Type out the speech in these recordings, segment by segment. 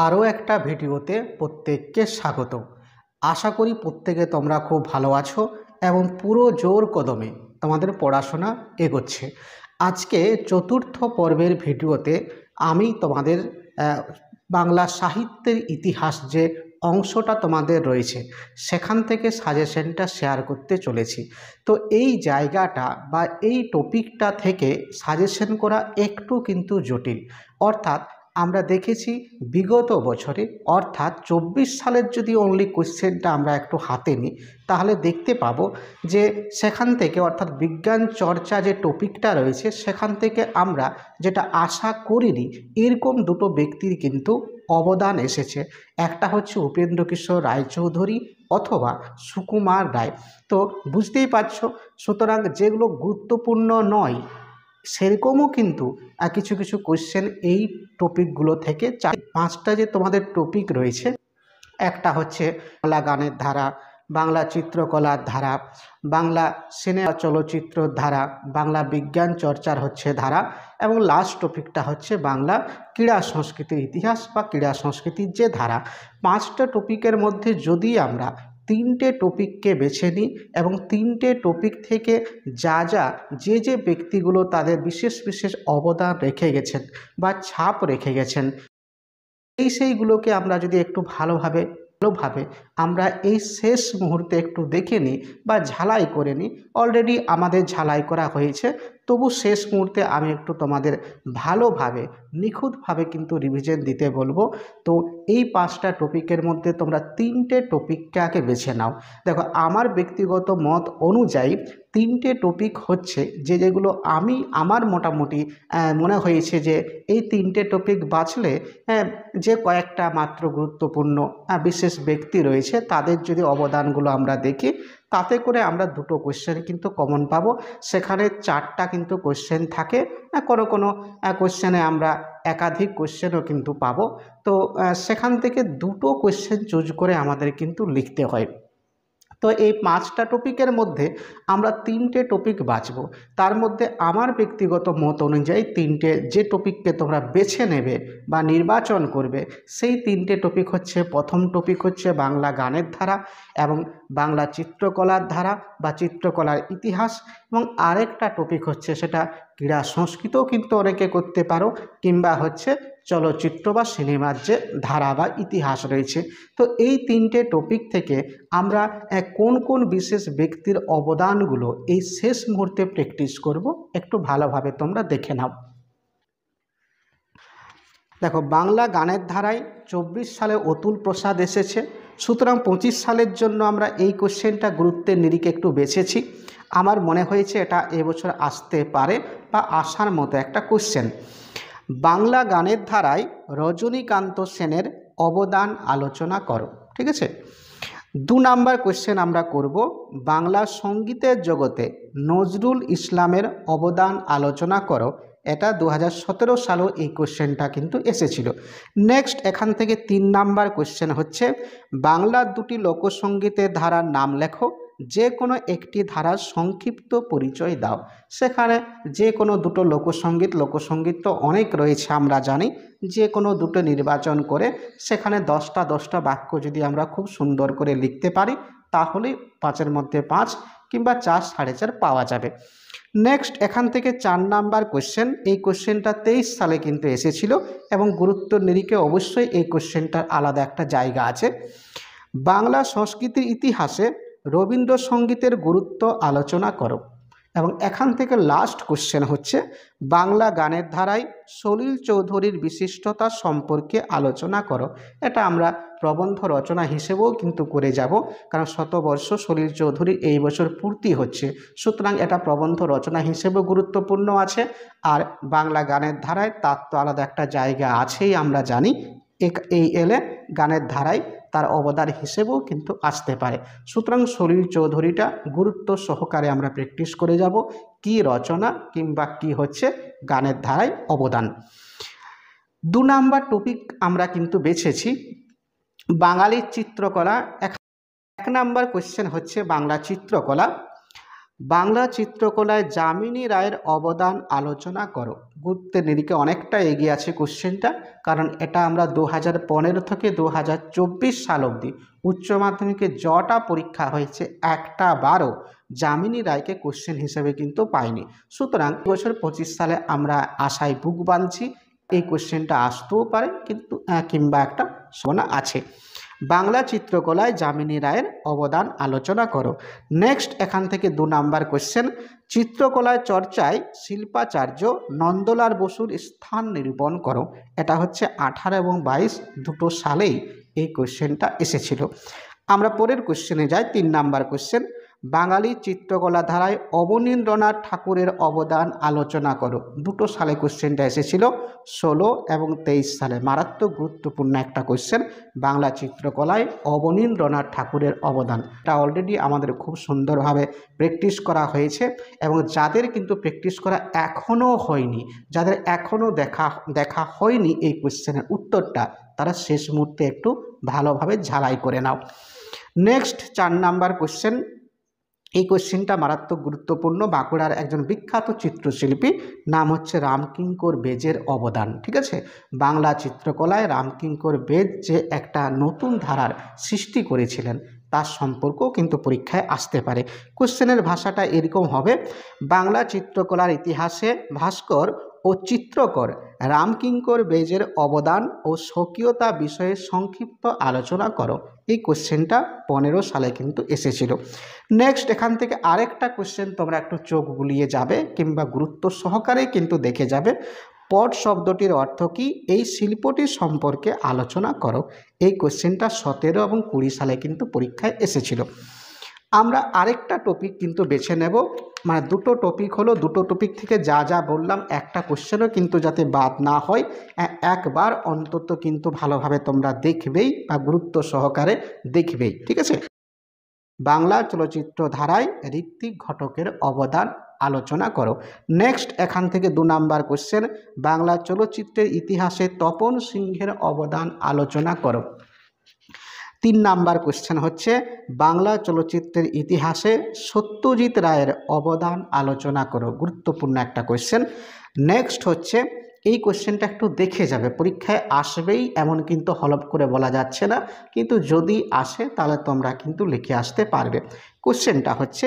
আরও একটা ভিডিওতে প্রত্যেককে স্বাগত। আশা করি প্রত্যেকে তোমরা খুব ভালো আছো এবং পুরো জোর কদমে তোমাদের পড়াশোনা এগোচ্ছে। আজকে চতুর্থ পর্বের ভিডিওতে আমি তোমাদের বাংলা সাহিত্যের ইতিহাস যে অংশটা তোমাদের রয়েছে সেখান থেকে সাজেশনটা শেয়ার করতে চলেছি। তো এই জায়গাটা বা এই টপিকটা থেকে সাজেশন করা একটু কিন্তু জটিল। অর্থাৎ আমরা দেখেছি বিগত বছরে অর্থাৎ 24 সালের যদি অনলি কোশ্চেনটা আমরা একটু হাতে নিই তাহলে দেখতে পাবো যে সেখান থেকে অর্থাৎ বিজ্ঞান চর্চা যে টপিকটা রয়েছে সেখান থেকে আমরা যেটা আশা করিনি এরকম দুটো ব্যক্তির কিন্তু অবদান এসেছে। একটা হচ্ছে উপেন্দ্রকিশোর রায়চৌধুরী অথবা সুকুমার রায়। তো বুঝতেই পারছো, সুতরাং যেগুলো গুরুত্বপূর্ণ নয় সেরকমও কিন্তু কিছু কিছু কোশ্চেন এই টপিকগুলো থেকে পাঁচটা যে তোমাদের টপিক রয়েছে, একটা হচ্ছে বাংলা গানের ধারা, বাংলা চিত্রকলার ধারা, বাংলা সিনেমা চলচ্চিত্রর ধারা, বাংলা বিজ্ঞান চর্চার হচ্ছে ধারা এবং লাস্ট টপিকটা হচ্ছে বাংলা ক্রীড়া সংস্কৃতির ইতিহাস বা ক্রীড়া সংস্কৃতির যে ধারা। পাঁচটা টপিকের মধ্যে যদি আমরা তিনটে টপিককে বেছে নিই এবং তিনটে টপিক থেকে যে ব্যক্তিগুলো তাদের বিশেষ বিশেষ অবদান রেখে গেছেন বা ছাপ রেখে গেছেন সেইগুলোকে আমরা যদি একটু ভালোভাবে আমরা এই শেষ মুহূর্তে একটু দেখে নিই বা ঝালাই করে নিই। অলরেডি আমাদের ঝালাই করা হয়েছে, তবু শেষ মুহূর্তে আমি একটু তোমাদের ভালোভাবে নিখুঁতভাবে কিন্তু রিভিশন দিতে বলবো। তো এই পাঁচটা টপিকের মধ্যে তোমরা তিনটে টপিককে আগে বেছে নাও। দেখো, আমার ব্যক্তিগত মত অনুযায়ী তিনটে টপিক হচ্ছে যেগুলো আমার মোটামুটি মনে হয়েছে যে এই তিনটে টপিক বাছলে যে কয়েকটা মাত্র গুরুত্বপূর্ণ বিশেষ ব্যক্তি রয়েছে তাদের যদি অবদানগুলো আমরা দেখি তাতে করে আমরা দুটো কোশ্চেন কিন্তু কমন পাবো। সেখানে চারটা কিন্তু কোশ্চেন থাকে, কোনো কোনো কোশ্চেনে আমরা একাধিক কোশ্চেনও কিন্তু পাবো। তো সেখান থেকে দুটো কোশ্চেন চুজ করে আমাদের কিন্তু লিখতে হয়। তো এই পাঁচটা টপিকের মধ্যে আমরা তিনটে টপিক বাছব। তার মধ্যে আমার ব্যক্তিগত মত অনুযায়ী তিনটে যে টপিককে তোমরা বেছে নেবে বা নির্বাচন করবে সেই তিনটে টপিক হচ্ছে, প্রথম টপিক হচ্ছে বাংলা গানের ধারা এবং বাংলা চিত্রকলার ধারা বা চিত্রকলার ইতিহাস, এবং আরেকটা টপিক হচ্ছে সেটা ক্রীড়া সংস্কৃতিও কিন্তু অনেকে করতে পারো, কিংবা হচ্ছে চলচ্চিত্র বা সিনেমার যে ধারা বা ইতিহাস রয়েছে। তো এই তিনটে টপিক থেকে আমরা কোন কোন বিশেষ ব্যক্তির অবদানগুলো এই শেষ মুহূর্তে প্র্যাকটিস করব একটু ভালোভাবে তোমরা দেখে নাও। দেখো, বাংলা গানের ধারায় 24 সালে অতুল প্রসাদ এসেছে, সুতরাং 25 সালের জন্য আমরা এই কোশ্চেনটা গুরুত্বের নিরিখে একটু বেছেছি। আমার মনে হয়েছে এটা এবছর আসতে পারে বা আসার মতো একটা কোশ্চেন। বাংলা গানের ধারায় রজনীকান্ত সেনের অবদান আলোচনা করো। ঠিক আছে। 2 নাম্বার কোশ্চেন আমরা করব, বাংলা সঙ্গীতের জগতে নজরুল ইসলামের অবদান আলোচনা করো। এটা 2017 সালেও এই কোশ্চেনটা কিন্তু এসেছিল। নেক্সট এখান থেকে 3 নাম্বার কোশ্চেন হচ্ছে, বাংলার দুটি লোকসঙ্গীতের ধারার নাম লেখো, যে কোনো একটি ধারার সংক্ষিপ্ত পরিচয় দাও। সেখানে যে কোনো দুটো লোকসঙ্গীত তো অনেক রয়েছে আমরা জানি, যে কোনো দুটো নির্বাচন করে সেখানে 10টা বাক্য যদি আমরা খুব সুন্দর করে লিখতে পারি তাহলে 5-এর মধ্যে 5 কিংবা 4, 4.5 পাওয়া যাবে। নেক্সট এখান থেকে 4 নাম্বার কোশ্চেন, এই কোশ্চেনটা 23 সালে কিন্তু এসেছিল এবং গুরুত্বের নিরিখে অবশ্যই এই কোশ্চেনটার আলাদা একটা জায়গা আছে। বাংলা সংস্কৃতির ইতিহাসে রবীন্দ্রসঙ্গীতের গুরুত্ব আলোচনা করো। এবং এখান থেকে লাস্ট কোশ্চেন হচ্ছে, বাংলা গানের ধারায় সলিল চৌধুরীর বিশিষ্টতা সম্পর্কে আলোচনা করো। এটা আমরা প্রবন্ধ রচনা হিসেবেও কিন্তু করে যাব, কারণ শতবর্ষ সলিল চৌধুরীর এই বছর পূর্তি হচ্ছে, সুতরাং এটা প্রবন্ধ রচনা হিসেবেও গুরুত্বপূর্ণ আছে। আর বাংলা গানের ধারায় তার তো আলাদা একটা জায়গা আছেই আমরা জানি, এই এলে গানের ধারায় তার অবদান হিসেবেও কিন্তু আসতে পারে। সুতরাং সলিল চৌধুরীটা গুরুত্ব সহকারে আমরা প্র্যাকটিস করে যাব, কি রচনা কিংবা কি হচ্ছে গানের ধারায় অবদান। 2 নাম্বার টপিক আমরা কিন্তু বেছেছি বাঙালির চিত্রকলা। 1 নাম্বার কোশ্চেন হচ্ছে বাংলা চিত্রকলা। বাংলা চিত্রকলায় যামিনী রায়ের অবদান আলোচনা করো। গুরুত্বের নিরিখে অনেকটা এগিয়ে আছে কোশ্চেনটা, কারণ এটা আমরা 2015 থেকে 2024 সাল অবধি উচ্চ মাধ্যমিকে যটা পরীক্ষা হয়েছে একটা বারও যামিনী রায়কে কোশ্চেন হিসেবে কিন্তু পাইনি। সুতরাং 2025 সালে আমরা আশায় বুক বাঁধছি এই কোশ্চেনটা আসতেও পারে, কিন্তু কিংবা একটা সম্ভাবনা আছে। বাংলা চিত্রকলায় যামিনী রায়ের অবদান আলোচনা করো। নেক্সট এখান থেকে 2 নাম্বার কোশ্চেন, চিত্রকলায় চর্চায় শিল্পাচার্য নন্দলাল বসুর স্থান নিরূপণ করো। এটা হচ্ছে 18 এবং 22 দুটো সালেই এই কোশ্চেনটা এসেছিল। আমরা পরের কোশ্চেনে যাই, 3 নাম্বার কোশ্চেন, বাঙালি চিত্রকলা ধারায় অবনীন্দ্রনাথ ঠাকুরের অবদান আলোচনা করো। দুটো সালে কোশ্চেনটা এসেছিল, 16 এবং 23 সালে। মারাত্মক গুরুত্বপূর্ণ একটা কোশ্চেন, বাংলা চিত্রকলায় অবনীন্দ্রনাথ ঠাকুরের অবদান। এটা অলরেডি আমাদের খুব সুন্দরভাবে প্র্যাকটিস করা হয়েছে, এবং যাদের কিন্তু প্র্যাকটিস করা এখনও হয়নি, যাদের এখনও দেখা হয়নি এই কোশ্চেনের উত্তরটা, তারা শেষ মুহূর্তে একটু ভালোভাবে ঝালাই করে নাও। নেক্সট 4 নাম্বার কোশ্চেন, এই কোশ্চেনটা মারাত্মক গুরুত্বপূর্ণ। বাঁকুড়ার একজন বিখ্যাত চিত্রশিল্পী, নাম হচ্ছে রামকিঙ্কর বেজের অবদান। ঠিক আছে, বাংলা চিত্রকলায় রামকিঙ্কর বেজ যে একটা নতুন ধারার সৃষ্টি করেছিলেন তার সম্পর্কও কিন্তু পরীক্ষায় আসতে পারে। কোশ্চেনের ভাষাটা এরকম হবে, বাংলা চিত্রকলার ইতিহাসে ভাস্কর ও চিত্রকর রামকিঙ্কর বেজের অবদান ও স্বকীয়তা বিষয়ে সংক্ষিপ্ত আলোচনা করো। এই কোশ্চেনটা 15 সালে কিন্তু এসেছিল। নেক্সট এখান থেকে আরেকটা কোশ্চেন তোমরা একটু চোখ বুলিয়ে যাবে কিংবা গুরুত্ব সহকারে কিন্তু দেখে যাবে। পট শব্দটির অর্থ কী? এই শিল্পটি সম্পর্কে আলোচনা করো। এই কোশ্চেনটা 17 এবং 20 সালে কিন্তু পরীক্ষায় এসেছিল। আমরা আরেকটা টপিক কিন্তু বেছে নেব, মানে দুটো টপিক হলো, দুটো টপিক থেকে যা যা বললাম একটা কোশ্চেনও কিন্তু যাতে বাদ না হয়, একবার অন্তত কিন্তু ভালোভাবে তোমরা দেখবেই বা গুরুত্ব সহকারে দেখবেই। ঠিক আছে, বাংলা চলচ্চিত্র ধারায় ঋত্বিক ঘটকের অবদান আলোচনা করো। নেক্সট এখান থেকে 2 নাম্বার কোশ্চেন, বাংলা চলচ্চিত্রের ইতিহাসে তপন সিংহের অবদান আলোচনা করো। 3 নাম্বার কোশ্চেন হচ্ছে, বাংলা চলচ্চিত্রের ইতিহাসে সত্যজিৎ রায়ের অবদান আলোচনা করো। গুরুত্বপূর্ণ একটা কোশ্চেন। নেক্সট হচ্ছে, এই কোশ্চেনটা একটু দেখে যাবে, পরীক্ষায় আসবেই এমন কিন্তু হলপ করে বলা যাচ্ছে না, কিন্তু যদি আসে তাহলে তোমরা কিন্তু লিখে আসতে পারবে। কোশ্চেনটা হচ্ছে,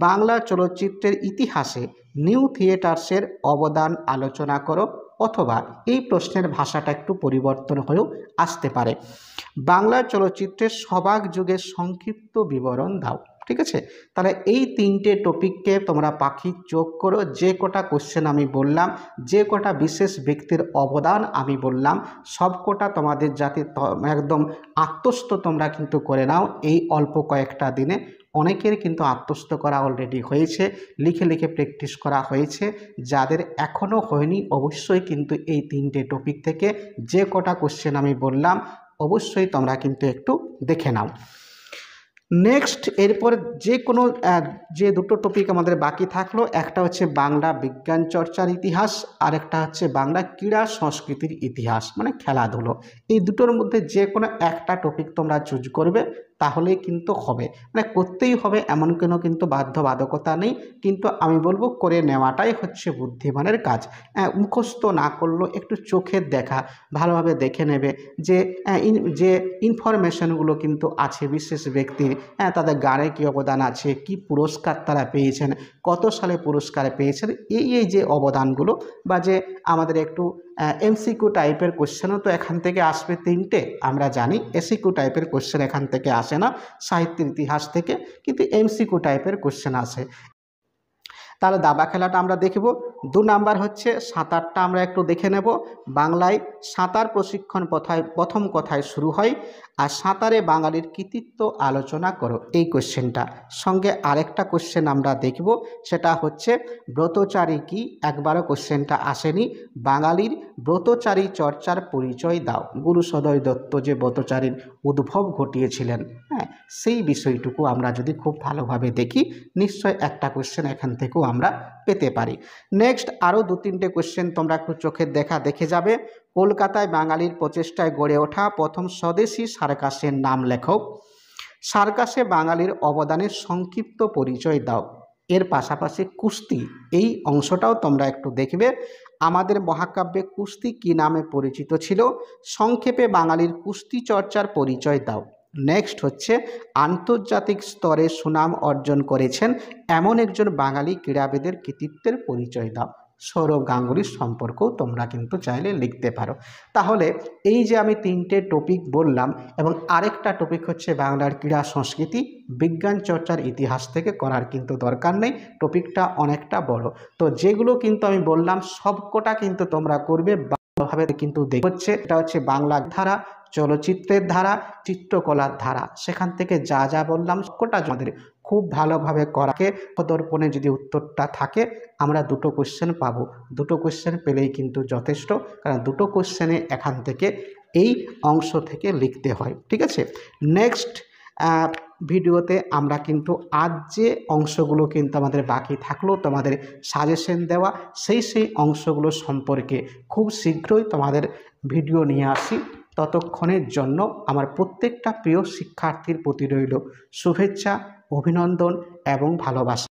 বাংলা চলচ্চিত্রের ইতিহাসে নিউ থিয়েটার্সের অবদান আলোচনা করো, অথবা এই প্রশ্নের ভাষাটা একটু পরিবর্তন হয়েও আসতে পারে, বাংলা চলচ্চিত্রের সবাক যুগের সংক্ষিপ্ত বিবরণ দাও। ঠিক আছে, তাহলে এই 3টে টপিককে তোমরা পাখির চোখ করো। যে কটা কোশ্চেন আমি বললাম, যে কটা বিশেষ ব্যক্তির অবদান আমি বললাম, সব কটা তোমাদের যাতে একদম আত্মস্থ তোমরা কিন্তু করে নাও। এই অল্প কয়েকটা দিনে অনেকের কিন্তু আত্মস্থ করা অলরেডি হয়েছে, লিখে লিখে প্র্যাকটিস করা হয়েছে। যাদের এখনও হয়নি অবশ্যই কিন্তু এই 3টে টপিক থেকে যে কটা কোশ্চেন আমি বললাম অবশ্যই তোমরা কিন্তু একটু দেখে নাও। নেক্সট এরপর যে দুটো টপিক আমাদের বাকি থাকলো, একটা হচ্ছে বাংলা বিজ্ঞান চর্চার ইতিহাস, আর একটা হচ্ছে বাংলা ক্রীড়া সংস্কৃতির ইতিহাস, মানে খেলাধুলো। এই দুটোর মধ্যে যে কোনো একটা টপিক তোমরা চুজ করবে, তাহলেই কিন্তু হবে, মানে করতেই হবে এমন কোনো কিন্তু বাধ্যবাধকতা নেই, কিন্তু আমি বলবো করে নেওয়াটাই হচ্ছে বুদ্ধিমানের কাজ। মুখস্থ না করলেও একটু চোখের দেখা, ভালোভাবে দেখে নেবে যে ইনফরমেশনগুলো কিন্তু আছে বিশেষ ব্যক্তির, তাদের গানে কী অবদান আছে, কি পুরস্কার তারা পেয়েছেন, কত সালে পুরস্কার পেয়েছেন, এই যে অবদানগুলো, বা যে আমাদের একটু এমসিকিউ টাইপের কোশ্চেনও তো এখান থেকে আসবে 3টে, আমরা জানি এসিকিউ টাইপের কোশ্চেন এখান থেকে আসে না, সাহিত্যের ইতিহাস থেকে, কিন্তু এমসিকিউ টাইপের কোশ্চেন আসে। তাহলে দাবা খেলাটা আমরা দেখব। 2 নাম্বার হচ্ছে সাঁতারটা আমরা একটু দেখে নেব। বাংলায় সাঁতার প্রশিক্ষণ প্রথম কথায় শুরু হয়, আর সাঁতারে বাঙালির কৃতিত্ব আলোচনা করো। এই কোশ্চেনটা সঙ্গে আরেকটা কোশ্চেন আমরা দেখব, সেটা হচ্ছে ব্রতচারী কি, একবারও কোশ্চেনটা আসেনি। বাঙালির ব্রতচারী চর্চার পরিচয় দাও। গুরু সদয় দত্ত যে ব্রতচারীর উদ্ভব ঘটিয়েছিলেন, সেই বিষয়টুকু আমরা যদি খুব ভালোভাবে দেখি, নিশ্চয় একটা কোশ্চেন এখান থেকেও আমরা পেতে পারি। নেক্সট আরও 2-3টে কোশ্চেন তোমরা একটু চোখের দেখা দেখে যাবে। কলকাতায় বাঙালির প্রচেষ্টায় গড়ে ওঠা প্রথম স্বদেশি সার্কাসের নাম লেখো। সার্কাসে বাঙালির অবদানের সংক্ষিপ্ত পরিচয় দাও। এর পাশাপাশি কুস্তি এই অংশটাও তোমরা একটু দেখবে। আমাদের মহাকাব্যে কুস্তি কী নামে পরিচিত ছিল, সংক্ষেপে বাঙালির কুস্তি চর্চার পরিচয় দাও। নেক্সট হচ্ছে আন্তর্জাতিক স্তরে সুনাম অর্জন করেছেন এমন একজন বাঙালি ক্রীড়াবিদের কৃতিত্বের পরিচয় দাও। সৌরভ গাঙ্গুলির সম্পর্কেও তোমরা কিন্তু চাইলে লিখতে পারো। তাহলে এই যে আমি তিনটে টপিক বললাম, এবং আরেকটা টপিক হচ্ছে বাংলার ক্রীড়া সংস্কৃতি, বিজ্ঞান চর্চার ইতিহাস থেকে করার কিন্তু দরকার নেই, টপিকটা অনেকটা বড়। তো যেগুলো কিন্তু আমি বললাম সবকটা কিন্তু তোমরা করবে ভাবে কিন্তু হচ্ছে। এটা হচ্ছে বাংলা ধারা, চলচ্চিত্রের ধারা, চিত্রকলার ধারা, সেখান থেকে যা যা বললাম সবকটা আমাদের খুব ভালোভাবে করাকে দর্পণে যদি উত্তরটা থাকে আমরা দুটো কোশ্চেন পাবো। দুটো কোশ্চেন পেলেই কিন্তু যথেষ্ট, কারণ দুটো কোশ্চেনে এখান থেকে এই অংশ থেকে লিখতে হয়। ঠিক আছে, নেক্সট ভিডিওতে আমরা কিন্তু আজ যে অংশগুলো কিন্তু আমাদের বাকি থাকলো তোমাদের সাজেশন দেওয়া, সেই অংশগুলো সম্পর্কে খুব শীঘ্রই তোমাদের ভিডিও নিয়ে আসি। ততক্ষণের জন্য আমার প্রত্যেকটা প্রিয় শিক্ষার্থীর প্রতি রইল শুভেচ্ছা, অভিনন্দন এবং ভালোবাসা।